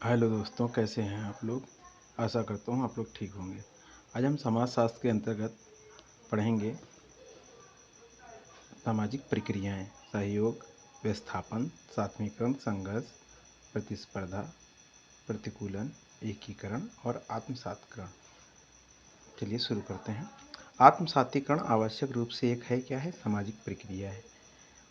Hello दोस्तों, कैसे हैं आप लोग। आशा करता हूँ आप लोग ठीक होंगे। आज हम समाजशास्त्र के अंतर्गत पढ़ेंगे सामाजिक प्रक्रियाएं, सहयोग, व्यवस्थापन, सात्मीकरण, संघर्ष, प्रतिस्पर्धा, प्रतिकूलन, एकीकरण और आत्मसातीकरण। चलिए शुरू करते हैं। आत्मसातीकरण आवश्यक रूप से एक है क्या है, सामाजिक प्रक्रिया है।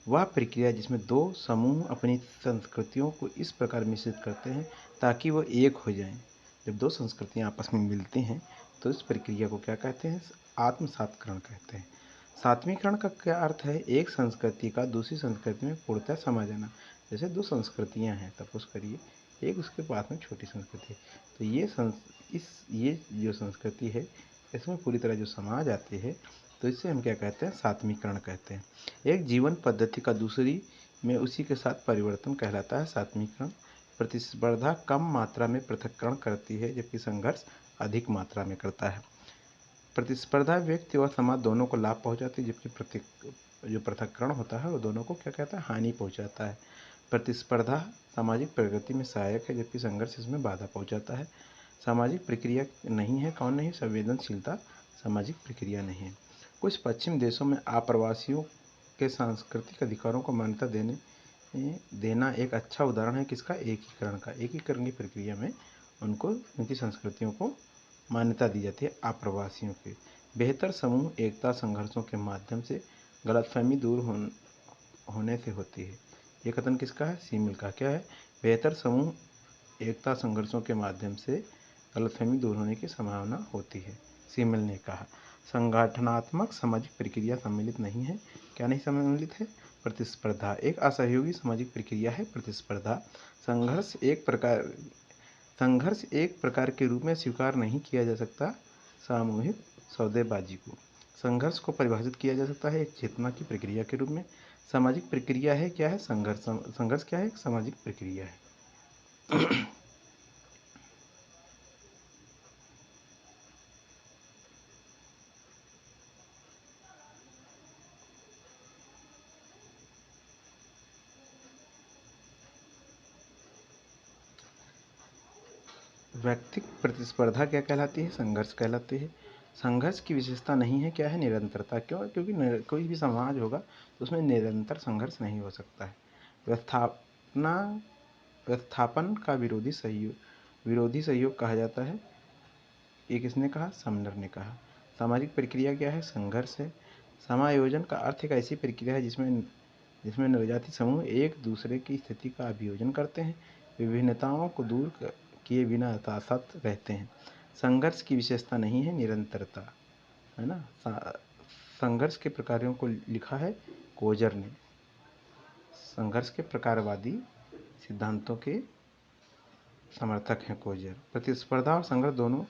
वह प्रक्रिया जिसमें दो समूह अपनी संस्कृतियों को इस प्रकार मिश्रित करते हैं ताकि वो एक हो जाएं। जब दो संस्कृतियां आपस में मिलती हैं तो इस प्रक्रिया को क्या कहते हैं, आत्मसातीकरण कहते हैं। सात्वीकरण का क्या अर्थ है, एक संस्कृति का दूसरी संस्कृति में पूर्णतः समा जाना। जैसे दो संस्कृतियां हैं, तपोज करिए, एक उसके पास में छोटी संस्कृति है, तो ये जो संस्कृति है इसमें पूरी तरह जो समा जाती है, तो इसे हम क्या कहते हैं, सात्वीकरण कहते हैं। एक जीवन पद्धति का दूसरी में उसी के साथ परिवर्तन कहलाता है सात्वीकरण। प्रतिस्पर्धा कम मात्रा में पृथक्करण करती है जबकि संघर्ष अधिक मात्रा में करता है। प्रतिस्पर्धा व्यक्ति और समाज दोनों को लाभ पहुंचाती है जबकि जो पृथक्करण होता है वो दोनों को क्या कहता है, हानि पहुंचाता है। प्रतिस्पर्धा सामाजिक प्रगति में सहायक है जबकि संघर्ष इसमें बाधा पहुंचाता है। सामाजिक प्रक्रिया नहीं है, कौन नहीं, संवेदनशीलता सामाजिक प्रक्रिया नहीं है। कुछ पश्चिम देशों में आप्रवासियों के सांस्कृतिक अधिकारों को मान्यता देना एक अच्छा उदाहरण है किसका, एकीकरण का। एकीकरण की प्रक्रिया में उनको उनकी संस्कृतियों को मान्यता दी जाती है आप्रवासियों की। बेहतर समूह एकता संघर्षों के माध्यम से गलतफहमी दूर होने से होती है। ये कथन किसका है, सीमिल का। क्या है, बेहतर समूह एकता संघर्षों के माध्यम से गलतफहमी दूर होने की संभावना होती है, सीमिल ने कहा। संगठनात्मक सामाजिक प्रक्रिया सम्मिलित नहीं है। क्या नहीं सम्मिलित है, प्रतिस्पर्धा एक असहयोगी सामाजिक प्रक्रिया है। प्रतिस्पर्धा संघर्ष एक प्रकार के रूप में स्वीकार नहीं किया जा सकता। सामूहिक सौदेबाजी को संघर्ष को परिभाषित किया जा सकता है एक चेतना की प्रक्रिया के रूप में। सामाजिक प्रक्रिया है क्या है, संघर्ष क्या है, एक सामाजिक प्रक्रिया है। व्यक्तिक प्रतिस्पर्धा क्या कहलाती है, संघर्ष कहलाती है। संघर्ष की विशेषता नहीं है क्या है, निरंतरता। क्यों, क्योंकि कोई भी समाज होगा तो उसमें निरंतर संघर्ष नहीं हो सकता है। व्यवस्थापना व्यवस्थापन का विरोधी सहयोग कहा जाता है। ये किसने कहा, समनर ने कहा। सामाजिक प्रक्रिया क्या है, संघर्ष है। समायोजन का अर्थ एक ऐसी प्रक्रिया है जिसमें नवजाति समूह एक दूसरे की स्थिति का अभियोजन करते हैं, विभिन्नताओं को दूर किए बिना साथ रहते हैं। संघर्ष की विशेषता नहीं है, निरंतरता है ना। संघर्ष के प्रकारों को लिखा है कोजर ने। संघर्ष के प्रकारवादी सिद्धांतों के समर्थक हैं कोजर। प्रतिस्पर्धा और संघर्ष दोनों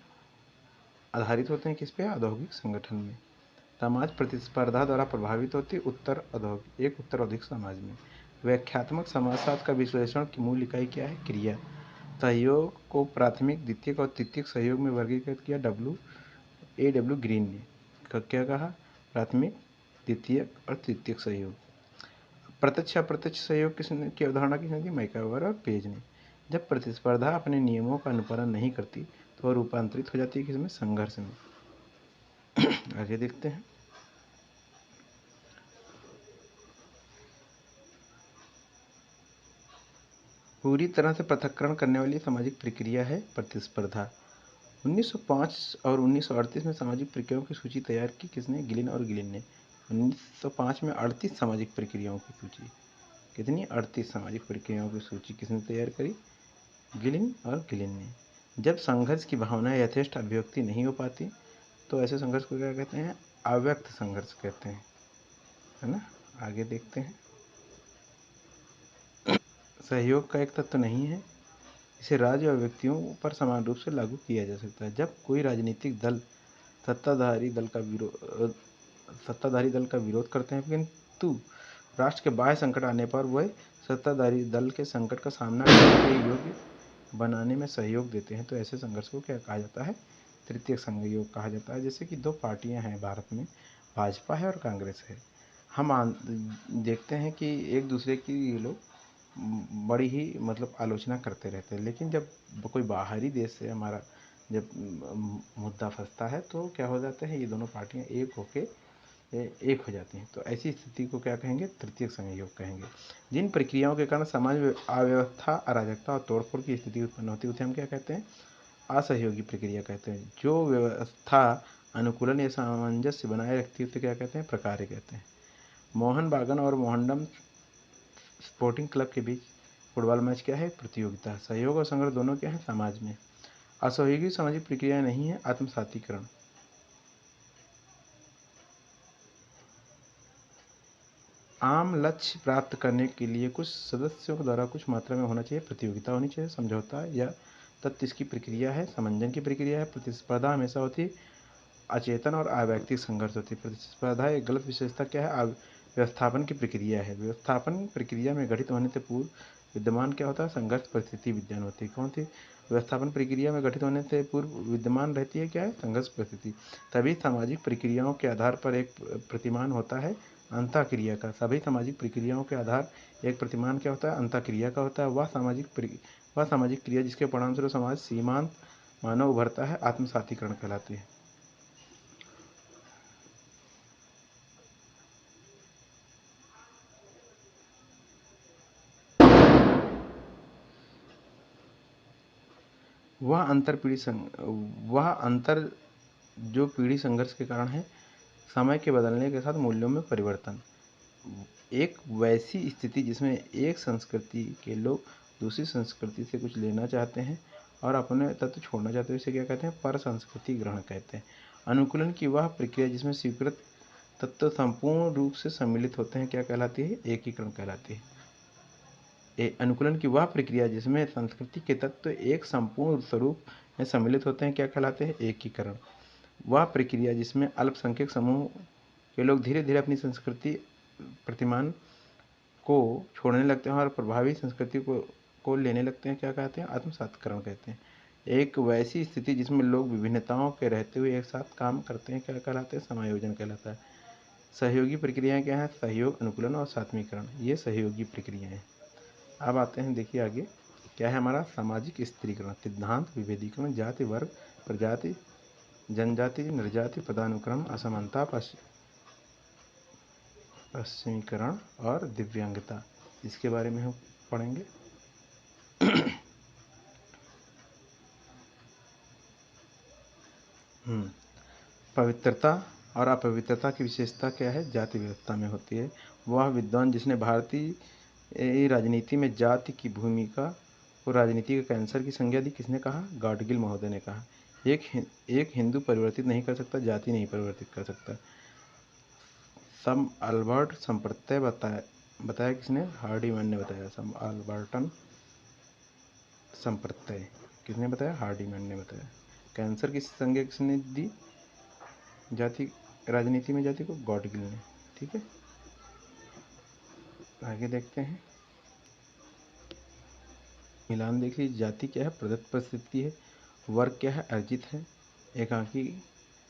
आधारित होते हैं किस पे, औद्योगिक संगठन में। समाज प्रतिस्पर्धा द्वारा प्रभावित होती है उत्तर औद्योगिक समाज में। व्याख्यात्मक समाजशास्त्र का विश्लेषण की मूल इकाई क्या है, क्रिया। सहयोग को प्राथमिक, द्वितीयक और तृतीयक सहयोग में वर्गीकृत किया डब्ल्यू ग्रीन ने। क्या कहा, प्राथमिक, द्वितीयक और तृतीयक सहयोग। प्रत्यक्ष अप्रत्यक्ष सहयोग की अवधारणा किसने दी, मैकावर और पेज ने। जब प्रतिस्पर्धा अपने नियमों का अनुपालन नहीं करती तो वह रूपांतरित हो जाती है किसमें, संघर्ष में। आगे देखते हैं। पूरी तरह से पृथक्करण करने वाली सामाजिक प्रक्रिया है प्रतिस्पर्धा। 1905 और 1938 में सामाजिक प्रक्रियाओं की सूची तैयार की किसने, गिलिन और गिलिन ने। 1905 में 38 सामाजिक प्रक्रियाओं की सूची, कितनी, 38 सामाजिक प्रक्रियाओं की सूची किसने तैयार करी, गिलिन और गिलिन ने। जब संघर्ष की भावना यथेष्ट अभिव्यक्ति नहीं हो पाती तो ऐसे संघर्ष को क्या कहते हैं, अव्यक्त संघर्ष कहते हैं, है ना। आगे देखते हैं। सहयोग का एक तत्व नहीं है, इसे राज्य और व्यक्तियों पर समान रूप से लागू किया जा सकता है। जब कोई राजनीतिक दल सत्ताधारी दल का विरोध करते हैं किंतु राष्ट्र के बाह्य संकट आने पर वह सत्ताधारी दल के संकट का सामना करने के योग्य बनाने में सहयोग देते हैं, तो ऐसे संघर्ष को क्या कहा जाता है, तृतीयक सहयोग कहा जाता है। जैसे कि दो पार्टियां हैं भारत में, भाजपा है और कांग्रेस है। हम देखते हैं कि एक दूसरे की ये लोग बड़ी ही मतलब आलोचना करते रहते हैं। लेकिन जब कोई बाहरी देश से हमारा जब मुद्दा फंसता है तो क्या हो जाता है, ये दोनों पार्टियां एक हो जाती हैं। तो ऐसी स्थिति को क्या कहेंगे, तृतीयक संयोग कहेंगे। जिन प्रक्रियाओं के कारण समाज में अव्यवस्था, अराजकता और तोड़फोड़ की स्थिति उत्पन्न होती है उसे हम क्या कहते हैं, असहयोगी प्रक्रिया कहते हैं। जो व्यवस्था अनुकूलन या सामंजस्य बनाए रखती है उसे क्या कहते हैं, प्रकार्य कहते हैं। मोहन बागान और मोहनडम स्पोर्टिंग क्लब के बीच फुटबॉल मैच क्या है, प्रतियोगिता। सहयोग और संघर्ष दोनों क्या है, समाज में। असहयोगी सामाजिक प्रक्रिया नहीं है, आत्मसातीकरण। आम लक्ष्य प्राप्त करने के लिए कुछ सदस्यों के द्वारा कुछ मात्रा में होना चाहिए, प्रतियोगिता होनी चाहिए, समझौता या तत्व इसकी प्रक्रिया है, समंजन की प्रक्रिया है। प्रतिस्पर्धा हमेशा होती है, अचेतन और अवैयक्तिक संघर्ष होती है। प्रतिस्पर्धा एक गलत विशेषता क्या है, व्यवस्थापन की प्रक्रिया है। व्यवस्थापन प्रक्रिया में गठित होने से पूर्व विद्यमान क्या होता है, संघर्ष परिस्थिति विद्यमान होती है। कौन सी व्यवस्थापन प्रक्रिया में गठित होने से पूर्व विद्यमान रहती है, क्या है, संघर्ष परिस्थिति। तभी सामाजिक प्रक्रियाओं के आधार पर एक प्रतिमान होता है अंतःक्रिया का। सभी सामाजिक प्रक्रियाओं के आधार एक प्रतिमान क्या होता है, अंतःक्रिया का होता है। वह सामाजिक क्रिया जिसके परिणामस्वरूप समाज सीमांत मानव उभरता है, आत्मसातीकरण कहलाती है। वह अंतर जो पीढ़ी संघर्ष के कारण है, समय के बदलने के साथ मूल्यों में परिवर्तन। एक वैसी स्थिति जिसमें एक संस्कृति के लोग दूसरी संस्कृति से कुछ लेना चाहते हैं और अपने तत्व छोड़ना चाहते हैं, इसे क्या कहते हैं, पर संस्कृति ग्रहण कहते हैं। अनुकूलन की वह प्रक्रिया जिसमें स्वीकृत तत्व संपूर्ण रूप से सम्मिलित होते हैं, क्या कहलाती है, एकीकरण कहलाती है। अनुकूलन की वह प्रक्रिया जिसमें संस्कृति के तत्व एक संपूर्ण स्वरूप में सम्मिलित होते हैं, क्या कहलाते हैं, एकीकरण। वह प्रक्रिया जिसमें अल्पसंख्यक समूह के लोग धीरे धीरे अपनी संस्कृति प्रतिमान को छोड़ने लगते हैं और प्रभावी संस्कृति को लेने लगते हैं, क्या कहते हैं, आत्मसातीकरण कहते हैं। एक वैसी स्थिति जिसमें लोग विभिन्नताओं के रहते हुए एक साथ काम करते हैं, क्या कहलाते हैं, समायोजन कहलाता है। सहयोगी प्रक्रियाएं क्या है, सहयोग, अनुकूलन और सात्मीकरण, ये सहयोगी प्रक्रियाएं हैं। अब आते हैं, देखिए आगे क्या है हमारा, सामाजिक स्त्रीकरण, सिद्धांत, विभेदीकरण, जाति, वर्ग, प्रजाति, जनजाति, निर्जाति, पदानुक्रम, असमानता, पश्चिमीकरण और दिव्यांगता, इसके बारे में हम पढ़ेंगे। पवित्रता और अपवित्रता की विशेषता क्या है, जाति व्यवस्था में होती है। वह विद्वान जिसने भारतीय राजनीति में जाति की भूमिका को राजनीति के कैंसर की संज्ञा दी, किसने कहा, गाडगिल महोदय ने कहा। एक हिंदू परिवर्तित नहीं कर सकता, जाति नहीं परिवर्तित कर सकता। सम अल्बर्ट संप्रत्यय बताया किसने, हार्डीमैन ने बताया। सम अल्बर्टन संप्रत्यय किसने बताया, हार्डीमैन ने बताया। कैंसर की संज्ञा किसने दी जाति, राजनीति में जाति को, गॉडगिल ने। ठीक है, आगे देखते हैं। मिलान देख लीजिए, जाति क्या है, प्रदत्त परिस्थिति है। वर्ग क्या है, अर्जित है। एकांकी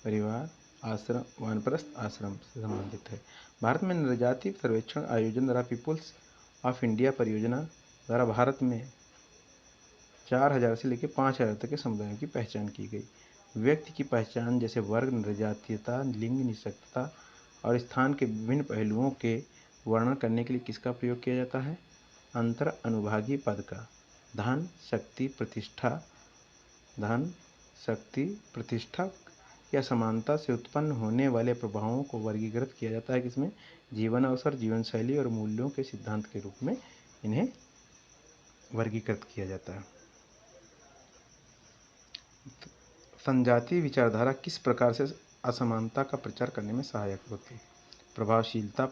परिवार, आश्रम, वानप्रस्थ आश्रम से संबंधित है। भारत में नृजाति सर्वेक्षण आयोजन द्वारा पीपुल्स ऑफ इंडिया परियोजना द्वारा भारत में 4000 से लेकर 5000 तक के समुदायों की पहचान की गई। व्यक्ति की पहचान जैसे वर्ग, नृजातीयता, लिंग, निःशक्तता और स्थान के विभिन्न पहलुओं के वर्णन करने के लिए किसका प्रयोग किया जाता है, अंतर अनुभागी पद का। धन, शक्ति, प्रतिष्ठा या समानता से उत्पन्न होने वाले प्रभावों को वर्गीकृत किया जाता है किसमें, जीवन अवसर, जीवन शैली और मूल्यों के सिद्धांत के रूप में इन्हें वर्गीकृत किया जाता है। संजातीय विचारधारा किस प्रकार से असमानता का प्रचार करने में सहायक होती है, प्रभावशीलता,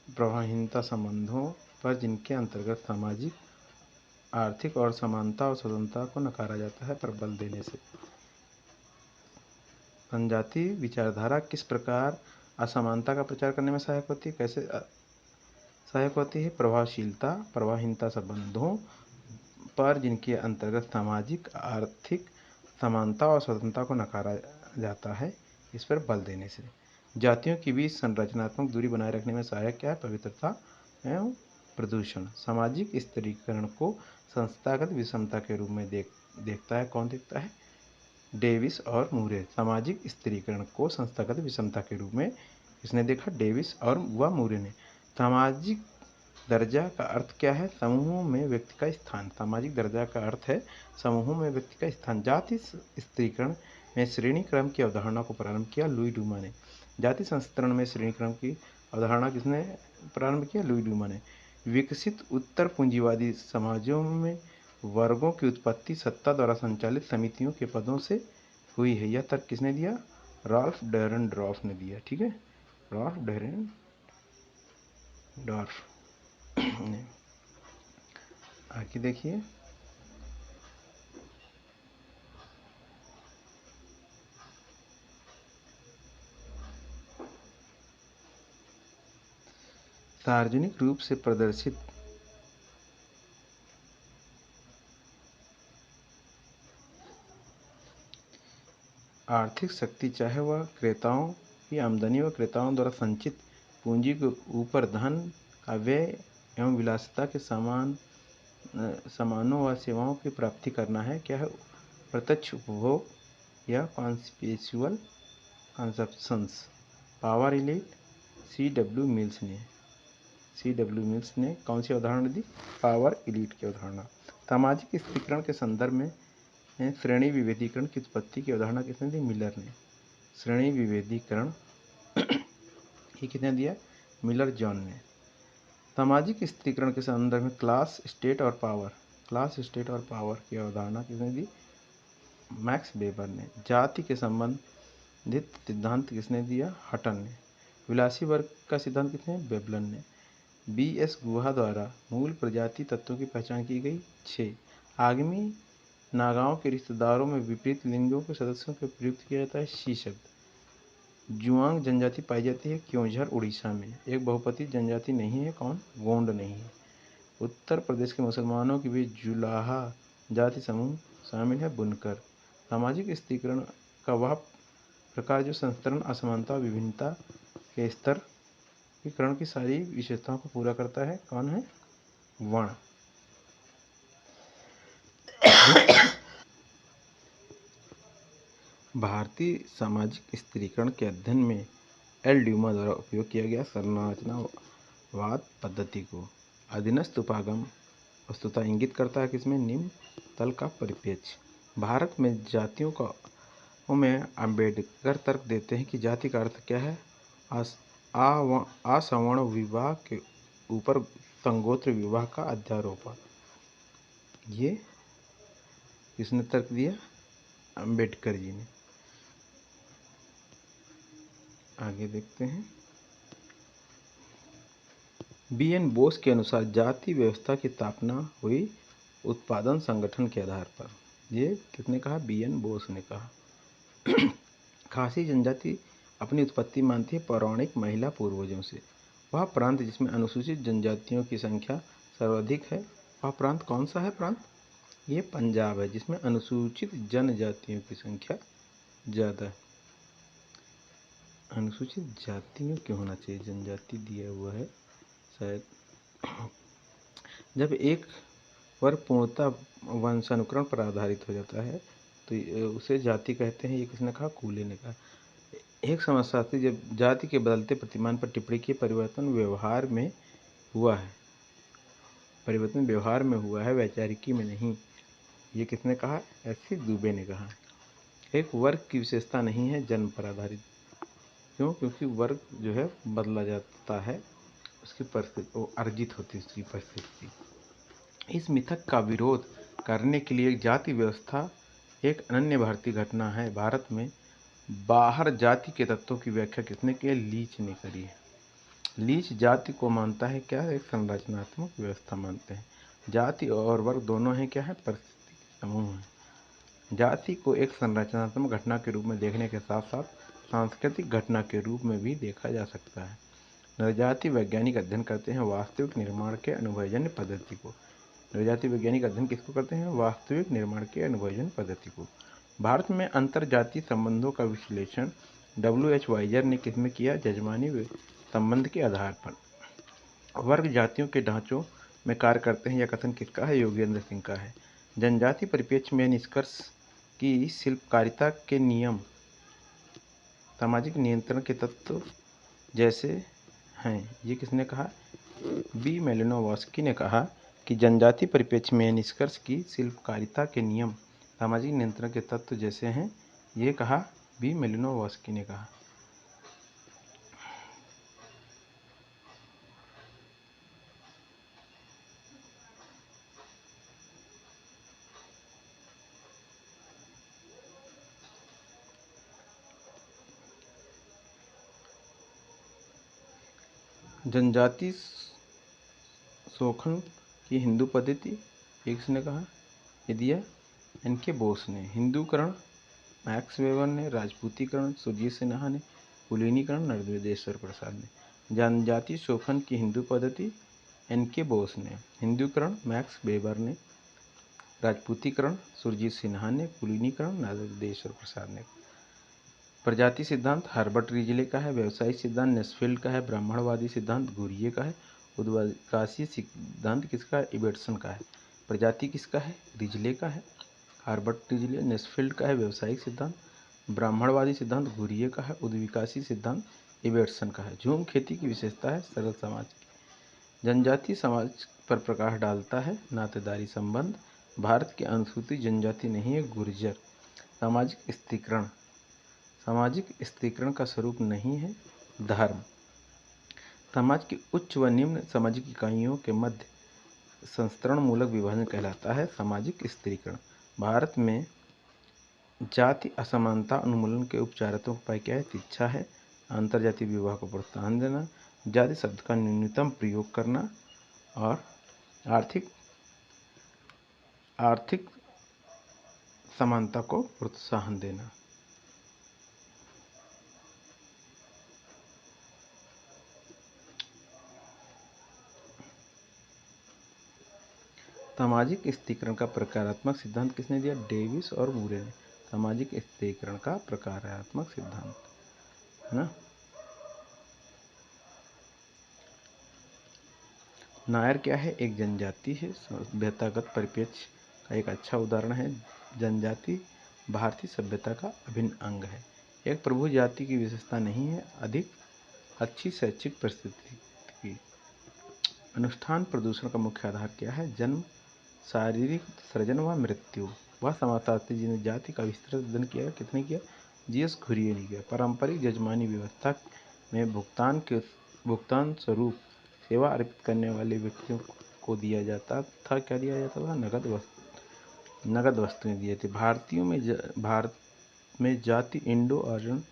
प्रभावहीनता संबंधों पर जिनके अंतर्गत सामाजिक, आर्थिक और समानता और स्वतंत्रता को नकारा जाता है पर बल देने से। संजातीय विचारधारा किस प्रकार असमानता का प्रचार करने में सहायक होती है, कैसे सहायक होती है, प्रभावशीलता, प्रभावहीनता संबंधों पर जिनके अंतर्गत सामाजिक, आर्थिक समानता और स्वतंत्रता को नकारा जाता है, इस पर बल देने से। जातियों के बीच संरचनात्मक दूरी बनाए रखने में सहायक क्या है, पवित्रता एवं प्रदूषण। सामाजिक स्त्रीकरण को संस्थागत विषमता के रूप में देखता है। कौन देखता है? डेविस और मूरे। सामाजिक स्त्रीकरण को संस्थागत विषमता के रूप में किसने देखा? डेविस और मूरे ने। सामाजिक दर्जा का अर्थ क्या है? समूहों में व्यक्ति का स्थान। सामाजिक दर्जा का अर्थ है समूहों में व्यक्ति का स्थान। जाति स्त्रीकरण में श्रेणी क्रम की अवधारणा को प्रारंभ किया लुई डूमा ने। जाति संस्करण में श्रेणी क्रम की अवधारणा किसने प्रारंभ किया? लुई डूमा ने। विकसित उत्तर पूंजीवादी समाजों में वर्गों की उत्पत्ति सत्ता द्वारा संचालित समितियों के पदों से हुई है। यह तर्क किसने दिया? राल्फ डेरेनडॉर्फ ने दिया। ठीक है, राल्फ डेरेनडॉर्फ ने। आगे देखिए, सार्वजनिक रूप से प्रदर्शित आर्थिक शक्ति, चाहे वह क्रेताओं की आमदनी व क्रेताओं द्वारा संचित पूंजी के ऊपर धन का व्यय एवं विलासिता के सामानों व सेवाओं की प्राप्ति करना है। क्या है? प्रत्यक्ष उपभोग या conspicuous consumptions. Power elite. C.W. Mills ने कौन सी अवधारणा दी? पावर इलीट की अवधारणा। सामाजिक स्त्रीकरण के संदर्भ में श्रेणी विभेदीकरण की उत्पत्ति की अवधारणा किसने दी? मिलर ने। श्रेणी विभेदीकरण ये किसने दिया? मिलर जॉन ने। सामाजिक स्त्रीकरण के संदर्भ में क्लास स्टेट और पावर की अवधारणा किसने दी? मैक्स वेबर ने। जाति के संबंधित सिद्धांत किसने दिया? हटन ने। विलासी वर्ग का सिद्धांत किसने? वेबलन ने। B.S. गुहा द्वारा मूल प्रजाति तत्वों की पहचान की गई। 6. आगमी नागाओं के रिश्तेदारों में विपरीत लिंगों के सदस्यों को प्रयुक्त किया जाता है। शी शब्द। जुआंग जनजाति पाई जाती है क्योंझर उड़ीसा में। एक बहुपति जनजाति नहीं है। कौन? गोंड नहीं है। उत्तर प्रदेश के मुसलमानों के बीच जुलाहा जाति समूह शामिल है। बुनकर। सामाजिक स्त्रीकरण का वह प्रकार जो संस्तरण, असमानता, विभिन्नता के स्तर करण की सारी विशेषताओं को पूरा करता है। कौन है? वर्ण। भारतीय सामाजिक स्त्रीकरण के अध्ययन में एल ड्यूमा द्वारा उपयोग किया गया संरचनावाद पद्धति को अधीनस्थ उपागम वस्तुतः इंगित करता है किसमें? निम्न तल का परिप्रेक्ष्य। भारत में जातियों का में अम्बेडकर तर्क देते हैं कि जाति का अर्थ क्या है? असवर्ण विवाह के ऊपर संगोत्र विवाह का अध्यारोपण। ये किसने तर्क दिया? अम्बेडकर जी ने। आगे देखते हैं। B.N. बोस के अनुसार जाति व्यवस्था की स्थापना हुई उत्पादन संगठन के आधार पर। ये किसने कहा? B.N. बोस ने कहा। खासी जनजाति अपनी उत्पत्ति मानती है पौराणिक महिला पूर्वजों से। वह प्रांत जिसमें अनुसूचित जनजातियों की संख्या सर्वाधिक है, वह प्रांत कौन सा है प्रांत? ये पंजाब है, जिसमें अनुसूचित जनजातियों की संख्या ज़्यादा है। अनुसूचित जातियों क्यों होना चाहिए? जनजाति दिया हुआ है शायद। जब एक वर्ग पूर्णतः वंशानुक्रमण पर आधारित हो जाता है तो उसे जाति कहते हैं। ये किसने कहा? कूले ने कहा। एक समाजशास्त्री जब जाति के बदलते प्रतिमान पर टिप्पणी की, परिवर्तन व्यवहार में हुआ है, वैचारिकी में नहीं। ये किसने कहा? S.C. दुबे ने कहा। एक वर्ग की विशेषता नहीं है जन्म पर आधारित। क्यों? क्योंकि वर्ग जो है बदला जाता है, उसकी परिस्थिति वो अर्जित होती है, उसकी परिस्थिति। इस मिथक का विरोध करने के लिए जाति व्यवस्था एक अनन्य भारतीय घटना है। भारत में बाहर जाति के तत्वों की व्याख्या किसने की है? लीच ने करी है। लीच जाति को मानता है क्या? एक संरचनात्मक व्यवस्था मानते हैं। जाति और वर्ग दोनों हैं क्या है? परिस्थिति समूह हैं। जाति को एक संरचनात्मक घटना के रूप में देखने के साथ साथ सांस्कृतिक घटना के रूप में भी देखा जा सकता है। नवजाति वैज्ञानिक अध्ययन करते हैं वास्तविक निर्माण के अनुभवजन्य पद्धति को। नवजाति वैज्ञानिक अध्ययन किसको करते हैं? वास्तविक निर्माण के अनुभवजन्य पद्धति को। भारत में अंतरजातीय संबंधों का विश्लेषण W.H. वाइजर ने किसमें किया? जजमानी संबंध के आधार पर। वर्ग जातियों के ढांचों में कार्य करते हैं, यह कथन किसका है? योगेंद्र सिंह का है। जनजाति परिप्रेक्ष्य में निष्कर्ष की शिल्पकारिता के नियम सामाजिक नियंत्रण के तत्व जैसे हैं, ये किसने कहा? बी मेलिनोवस्की ने कहा कि जनजाति परिप्रेक्ष्य में निष्कर्ष की शिल्पकारिता के नियम सामाजिक नियंत्रण के तत्व जैसे हैं, ये कहा बी मेलिनोवस्की ने कहा। जनजाति शोषण की हिंदू पद्धति, एक ने कहा, ये दिया एन.के. बोस ने। हिंदूकरण मैक्स वेबर ने। राजपूतीकरण सुरजीत सिन्हा ने। कुलीनीकरण नर्मदेश्वर प्रसाद ने। जनजाति शोषण की हिंदू पद्धति एन.के. बोस ने। हिंदूकरण मैक्स वेबर ने। राजपूतीकरण सुरजीत सिन्हा ने। कुलीनीकरण नर्मदेश्वर प्रसाद ने। प्रजाति सिद्धांत हर्बर्ट रिजले का है। व्यवसायिक सिद्धांत नेस्फील्ड का है। ब्राह्मणवादी सिद्धांत घुरिये का है। उद्विकासीय सिद्धांत किसका है? इबर्सन का है। प्रजाति किसका है? रिजले का है, हर्बर्ट रिजले। नेस्फील्ड का है व्यवसायिक सिद्धांत। ब्राह्मणवादी सिद्धांत घुरिये का है। उद्विकासीय सिद्धांत इबर्सन का है। झूम खेती की विशेषता है सरल समाज की। जनजाति समाज पर प्रकाश डालता है। नातेदारी संबंध भारत की अनुसूचित जनजाति नहीं है गुर्जर। सामाजिक स्थिरीकरण सामाजिक स्थिरीकरण का स्वरूप नहीं है धर्म। समाज की उच्च व निम्न सामाजिक इकाइयों के मध्य संस्तरण मूलक विभाजन कहलाता है सामाजिक स्थिरीकरण। भारत में जाति असमानता उन्मूलन के उपचारात्मक उपाय क्या है? शिक्षा है। अंतर्जातीय विवाह को प्रोत्साहन देना। जाति शब्द का न्यूनतम प्रयोग करना और आर्थिक समानता को प्रोत्साहन देना। सामाजिक स्थिरीकरण का प्रकारात्मक सिद्धांत किसने दिया? डेविस और मूरे ने। सामाजिक स्थिरीकरण का प्रकारात्मक सिद्धांत है ना। नायर क्या है? एक जनजाति है। सभ्यतागत परिप्रेक्ष्य का एक अच्छा उदाहरण है। जनजाति भारतीय सभ्यता का अभिन्न अंग है। एक प्रभु जाति की विशेषता नहीं है, अधिक अच्छी शैक्षिक परिस्थिति की। अनुष्ठान प्रदूषण का मुख्य आधार क्या है? जन्म, शारीरिक सृजन व मृत्यु। वह समाजशास्त्री जिन्हें जाति का विस्तृत अध्ययन किया, किसने किया? जी.एस. घुरिये ने किया। पारंपरिक जजमानी व्यवस्था में भुगतान स्वरूप सेवा अर्पित करने वाले व्यक्तियों को दिया जाता था, क्या दिया जाता था? नगद वस्तुएं दी जाती। भारत में जाति इंडो आर्यन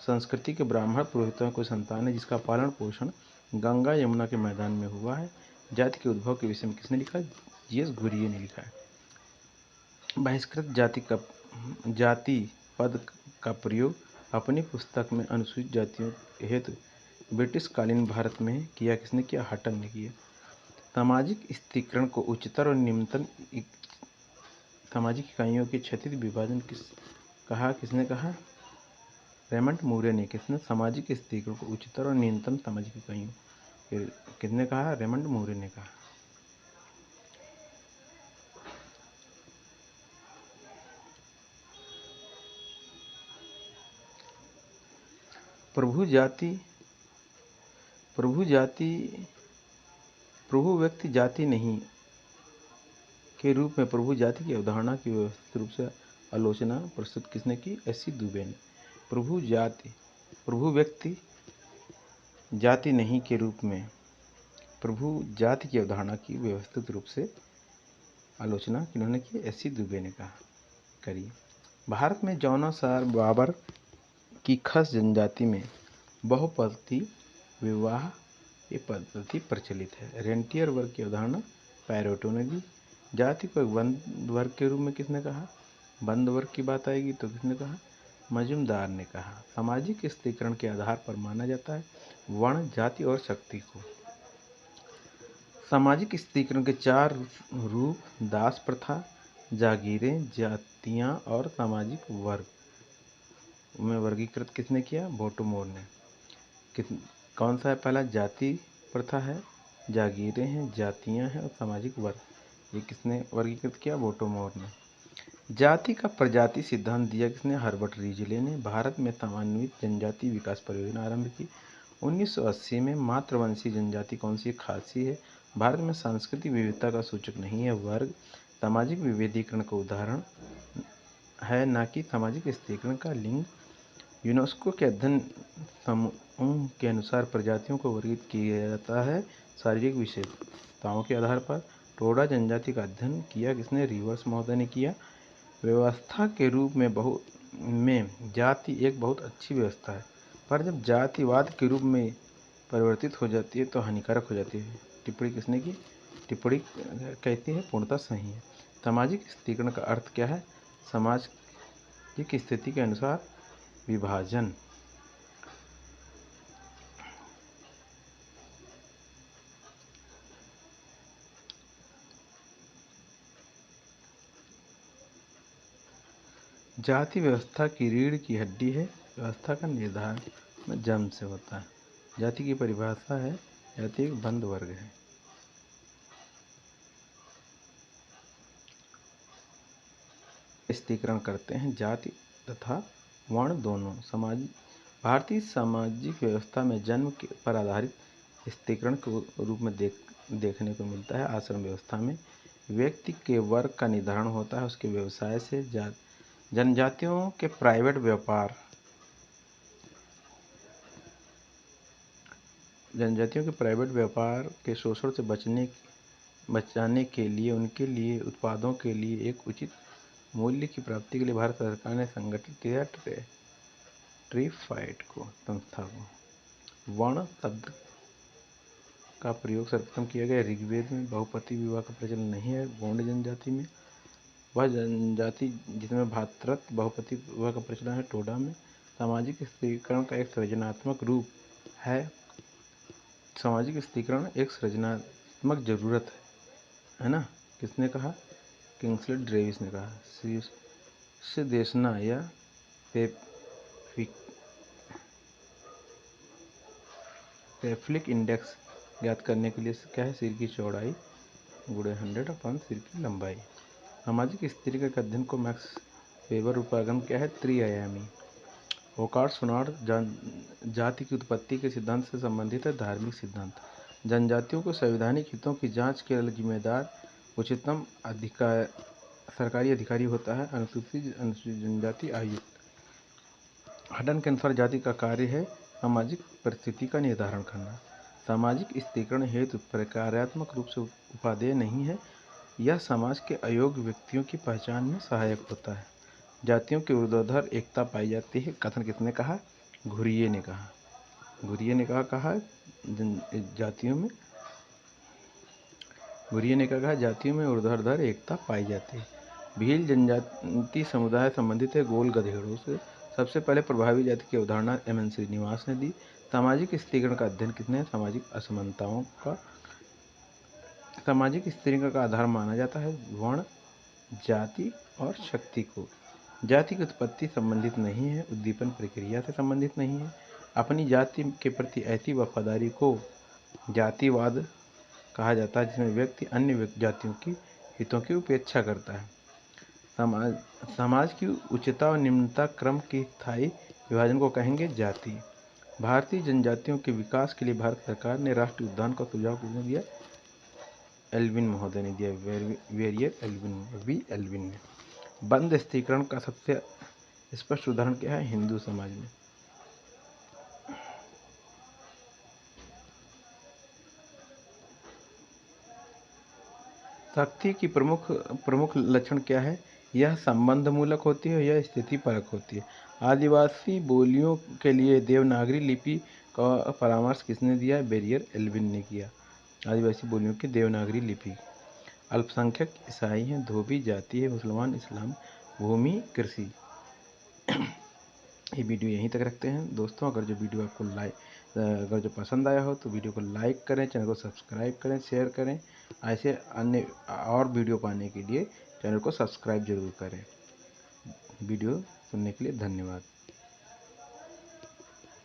संस्कृति के ब्राह्मण पुरोहितों को संतान है जिसका पालन पोषण गंगा यमुना के मैदान में हुआ है। जाति के उद्भव के विषय में किसने लिखा? जी.एस. घुरिये ने लिखा है। बहिष्कृत जाति पद का प्रयोग अपनी पुस्तक में अनुसूचित जातियों हेतु ब्रिटिश कालीन भारत में किया, किसने किया? हटन ने किया। सामाजिक स्थिरीकरण को उच्चतर और निम्नतम सामाजिक इकाइयों के क्षैतिज विभाजन किसने कहा? रेमंड मूरे ने। किसने? सामाजिक स्थिरीकरण को उच्चतर और न्यूनतम सामाजिक इकाइयों किसने कहा? रेमंड मूरे ने कहा। प्रभु व्यक्ति जाति नहीं के रूप में प्रभु जाति की अवधारणा की व्यवस्थित रूप से आलोचना प्रस्तुत किसने की? एस.सी. दुबे ने। प्रभु व्यक्ति जाति नहीं के रूप में प्रभु जाति की अवधारणा की व्यवस्थित रूप से आलोचना किन्होंने की? एस.सी. दुबे ने करी। भारत में जौनासार बाबर की खस जनजाति में बहुपति विवाह ये पद्धति प्रचलित है। रेंटियर वर्ग की अवधारणा पैरेटो ने दी। जाति को एक बंद वर्ग के रूप में किसने कहा? बंद वर्ग की बात आएगी तो किसने कहा? मजुमदार ने कहा। सामाजिक स्थिरीकरण के आधार पर माना जाता है वर्ण, जाति और शक्ति को। सामाजिक स्थिरीकरण के 4 रूप दास प्रथा, जागीरें, जातियां और सामाजिक वर्ग में वर्गीकृत किसने किया? बोटोमोर ने। कौन सा है? पहला जाति प्रथा है, जागीरें हैं, जातियाँ हैं और सामाजिक वर्ग। ये किसने वर्गीकृत किया? वोटोमोर ने। जाति का प्रजाति सिद्धांत दिया किसने? हर्बर्ट रीजले ने। भारत में समन्वित जनजाति विकास परियोजना आरंभ की 1980 में। मातृवंशी जनजाति कौन सी? खासी है। भारत में सांस्कृतिक विविधता का सूचक नहीं है वर्ग। सामाजिक विभेदीकरण का उदाहरण है, ना कि सामाजिक स्थिरीकरण का। लिंग। यूनेस्को के अध्ययन समूह के अनुसार प्रजातियों को वर्गीकृत किया जाता है शारीरिक विशेषताओं के आधार पर। टोडा जनजाति का अध्ययन किया किसने? रिवर्स महोदय ने किया। व्यवस्था के रूप में जाति एक बहुत अच्छी व्यवस्था है, पर जब जातिवाद के रूप में परिवर्तित हो जाती है तो हानिकारक हो जाती है। टिप्पणी किसने की? टिप्पणी कहती है पूर्णतः सही है। सामाजिक स्थिरीकरण का अर्थ क्या है? समाज की स्थिति के अनुसार विभाजन। जाति व्यवस्था की रीढ़ की हड्डी है। व्यवस्था का निर्धारण जन्म से होता है। जाति की परिभाषा है, जाति एक बंद वर्ग है। स्थिरीकरण करते हैं जाति तथा वर्ण दोनों। भारतीय सामाजिक व्यवस्था में जन्म पर आधारित स्थिरीकरण के रूप में देखने को मिलता है। आश्रम व्यवस्था में व्यक्ति के वर्ग का निर्धारण होता है उसके व्यवसाय से। जनजातियों के प्राइवेट व्यापार जनजातियों के प्राइवेट व्यापार के शोषण से बचाने के लिए उनके लिए उत्पादों के लिए एक उचित मूल्य की प्राप्ति के लिए भारत सरकार ने संगठित किया ट्रीफाइट संस्था को। वर्ण शब्द का प्रयोग सर्वप्रथम किया गया ऋग्वेद में। बहुपति विवाह का प्रचलन नहीं है गोंड जनजाति में। वह जनजाति जिसमें भातृत्व बहुपति विवाह का प्रचलन है टोडा में। सामाजिक स्थिरीकरण का एक सृजनात्मक रूप है। सामाजिक स्थिरीकरण एक सृजनात्मक जरूरत है ना। किसने कहा? किंग्सले ड्रेविस ने कहा। शीर्ष देशना या पेफ्लिक इंडेक्स ज्ञात करने के लिए क्या है? सिर की चौड़ाई गुणे 100 अपन सिर की लंबाई। सामाजिक स्थिरीकरण के अध्ययन को मैक्स वेबर रूपागम क्या है? त्रिआयामी। ओकार्ड सुनार जाति की उत्पत्ति के सिद्धांत से संबंधित है धार्मिक सिद्धांत। जनजातियों को संवैधानिक हितों की जांच के लिए जिम्मेदार उच्चतम सरकारी अधिकारी होता है अनुसूचित जनजाति आयुक्त। हडन के अनुसार जाति का कार्य है सामाजिक परिस्थिति का निर्धारण करना। सामाजिक स्थिरीकरण हेतु प्रक्रियात्मक रूप से उपादेय नहीं है। यह समाज के अयोग्य व्यक्तियों की पहचान में सहायक होता है। जातियों की ऊर्ध्वाधर एकता पाई जाती है। कथन किसने कहा? घुरिये ने कहा। घुरिये ने कहा जातियों में ऊर्ध्वाधर एकता पाई जाती है। भील जनजाति समुदाय संबंधित है गोल गधेड़ों से। सबसे पहले प्रभावी जाति की अवधारणा एम.एन. श्रीनिवास ने दी। सामाजिक स्थिरीकरण का अध्ययन किसने? सामाजिक असमानताओं का। सामाजिक स्थिरीकरण का आधार माना जाता है वर्ण, जाति और शक्ति को। जाति की उत्पत्ति संबंधित नहीं है, उद्दीपन प्रक्रिया से संबंधित नहीं है। अपनी जाति के प्रति ऐसी वफादारी को जातिवाद कहा जाता है जिसमें व्यक्ति अन्य जातियों की हितों की उपेक्षा करता है। समाज की उच्चता और निम्नता क्रम के स्थायी विभाजन को कहेंगे जाति। भारतीय जनजातियों के विकास के लिए भारत सरकार ने राष्ट्रीय उद्यान का सुझाव किसने दिया? एल्विन महोदय ने दिया। वेरियर एल्विन ने। बंद स्थिरीकरण का सबसे स्पष्ट उदाहरण क्या है? हिंदू समाज में। शक्ति की प्रमुख लक्षण क्या है? यह संबंध मूलक होती है, यह स्थिति परक होती है। आदिवासी बोलियों के लिए देवनागरी लिपि का परामर्श किसने दिया? बेरियर एल्विन ने किया। आदिवासी बोलियों की देवनागरी लिपि। अल्पसंख्यक ईसाई हैं, धोबी जाति है, मुसलमान, इस्लाम, भूमि, कृषि। ये वीडियो यहीं तक रखते हैं दोस्तों। अगर जो पसंद आया हो तो वीडियो को लाइक करें, चैनल को सब्सक्राइब करें, शेयर करें। ऐसे अन्य और वीडियो पाने के लिए चैनल को सब्सक्राइब जरूर करें। वीडियो सुनने के लिए धन्यवाद।